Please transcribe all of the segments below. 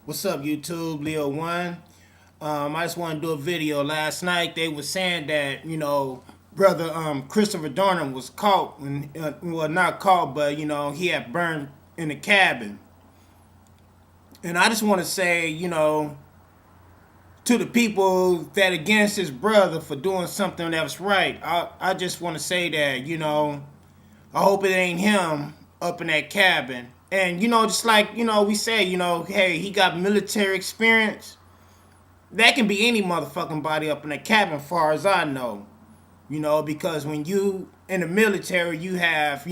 What's up, YouTube? Leo One. I just want to do a video. Last night they were saying that brother Christopher Dorner was caught, and well, not caught, but he had burned in the cabin. And I just want to say, to the people that against his brother for doing something that was right, I just want to say that I hope it ain't him up in that cabin. And just like we say, hey, he got military experience. That can be any motherfucking body up in that cabin, far as I know. Because when you in the military, you have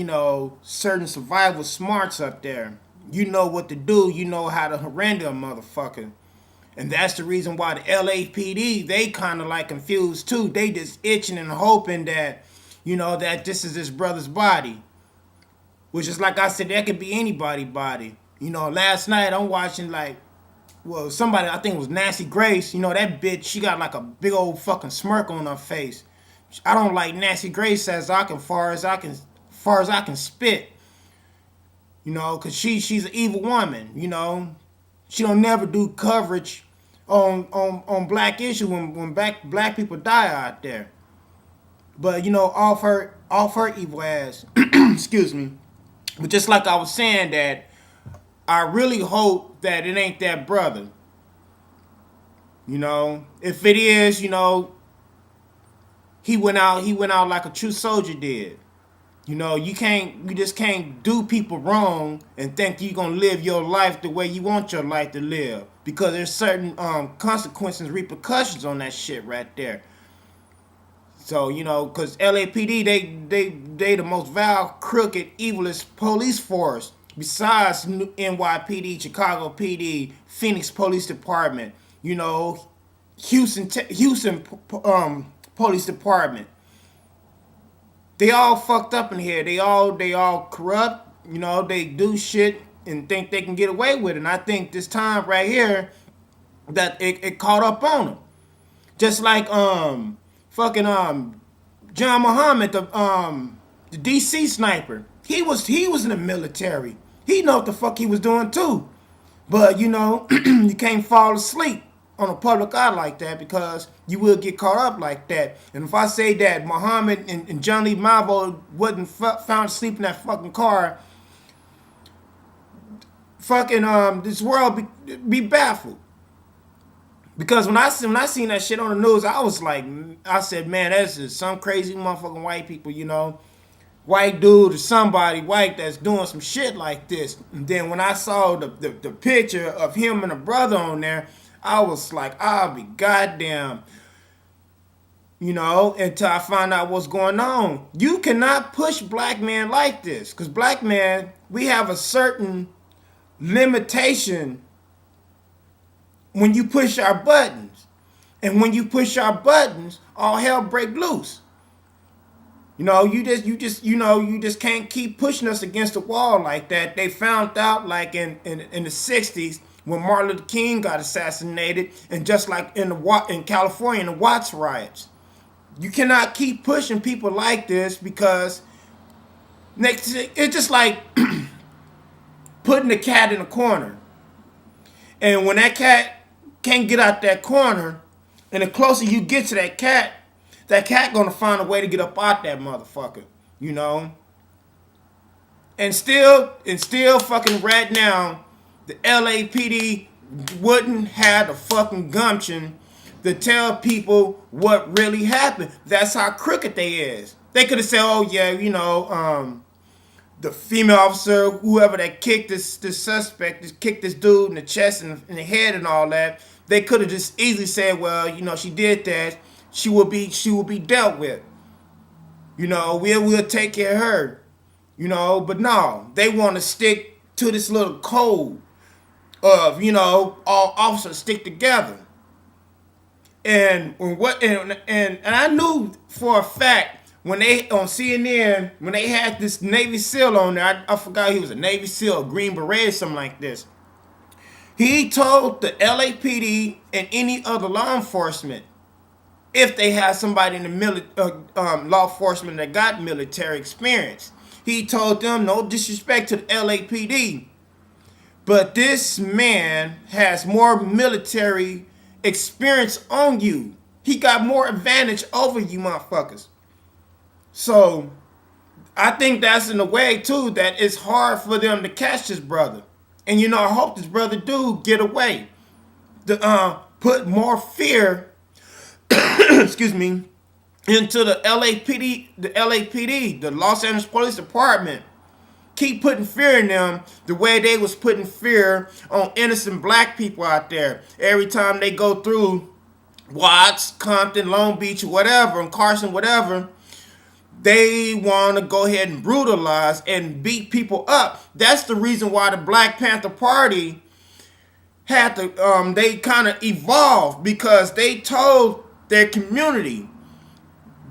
certain survival smarts up there. You know what to do. You know how to render a motherfucker. And that's the reason why the LAPD, they kind of like confused too. They just itching and hoping that that this is his brother's body. Which is, like I said, that could be anybody's body. Last night I'm watching, somebody, I think it was Nancy Grace. That bitch, she got like a big old fucking smirk on her face. I don't like Nancy Grace as far as I can spit. Cause she's an evil woman. She don't never do coverage on black issue when black people die out there. But off her evil ass. Excuse me. But just like I was saying, that I really hope that it ain't that brother. If it is, he went out like a true soldier did. You just can't do people wrong and think you're gonna live your life the way you want your life to live, because there's certain consequences, repercussions on that shit right there. So, because LAPD, they the most vile, crooked, evilest police force besides NYPD, Chicago PD, Phoenix Police Department, Houston Police Department. They all fucked up in here. They all corrupt. They do shit and think they can get away with it. And I think this time right here that it caught up on them. Just like fucking John Muhammad, the DC sniper. He was in the military. He know what the fuck he was doing too. But you can't fall asleep on a public eye like that, because you will get caught up like that. And if I say that Muhammad and John Lee Mavo wasn't found asleep in that fucking car, fucking this world be baffled. Because when I seen that shit on the news, I said, man, that's just some crazy motherfucking white people, white dude or somebody white that's doing some shit like this. And then when I saw the picture of him and a brother on there, I was like, I'll be goddamn. Until I find out what's going on. You cannot push black men like this, because black men, we have a certain limitation when you push our buttons. And when you push our buttons, all hell break loose. You just can't keep pushing us against the wall like that. They found out like in the 60s when Martin Luther King got assassinated, and just like in California in the Watts riots. You cannot keep pushing people like this, because it's just like putting the cat in a corner. And when that cat can't get out that corner, and the closer you get to that cat gonna find a way to get up out that motherfucker, And still fucking right now, the LAPD wouldn't have the fucking gumption to tell people what really happened. That's how crooked they is. They could have said, oh yeah, the female officer, whoever that kicked this suspect, just kicked this dude in the chest and in the head and all that. They could have just easily said, well, she did that. She will be dealt with. We'll take care of her. But no, they want to stick to this little code of, all officers stick together. And I knew for a fact when they on CNN, when they had this Navy SEAL on there, I forgot he was a Navy SEAL, a Green Beret, something like this. He told the LAPD and any other law enforcement, if they had somebody in the law enforcement that got military experience, he told them, no disrespect to the LAPD, But this man has more military experience on you. He got more advantage over you motherfuckers. So I think that's in a way too that it's hard for them to catch this brother. And you know, I hope this brother do get away. To put more fear, excuse me, into the LAPD, the Los Angeles Police Department. Keep putting fear in them the way they was putting fear on innocent black people out there. Every time they go through Watts, Compton, Long Beach, whatever, and Carson, whatever, they want to go ahead and brutalize and beat people up. That's the reason why the Black Panther Party had to, they kind of evolved, because they told their community,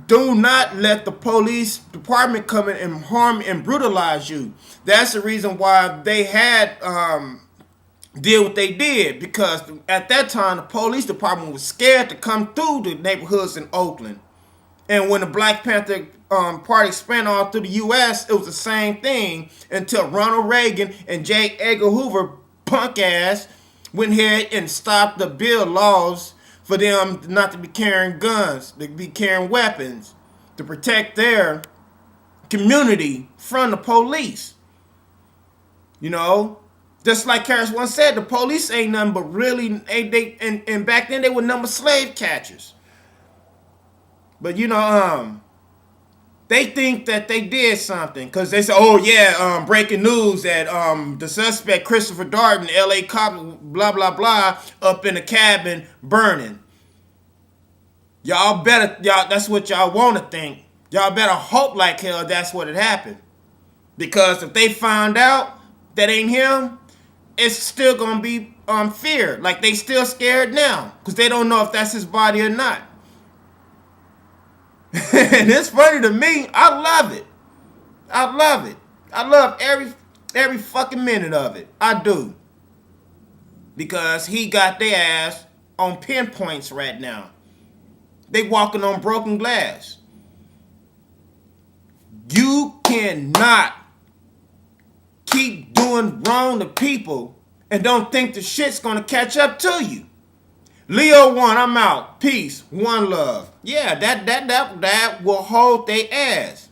do not let the police department come in and harm and brutalize you. That's the reason why they had did what they did, because at that time the police department was scared to come through the neighborhoods in Oakland. And when the Black Panther Party spread all through the U.S., it was the same thing until Ronald Reagan and J. Edgar Hoover, punk ass, went ahead and stopped the bill laws for them not to be carrying guns, to be carrying weapons, to protect their community from the police. You know, just like Harris once said, the police ain't nothing but really, and back then they were nothing but slave catchers. But you know, they think that they did something because they say, oh yeah, breaking news that the suspect Christopher Darden, LA cop, blah blah blah, up in a cabin burning. Y'all better, that's what y'all want to think. Y'all better hope like hell that's what had happened. Because if they find out that ain't him, it's still gonna be fear. Like they still scared now because they don't know if that's his body or not. And it's funny to me. I love it. I love it. I love every fucking minute of it. I do. Because he got their ass on pinpoints right now. They walking on broken glass. You cannot keep doing wrong to people and don't think the shit's gonna catch up to you. Leo 1, I'm out. Peace. One love. Yeah, that will hold their ass.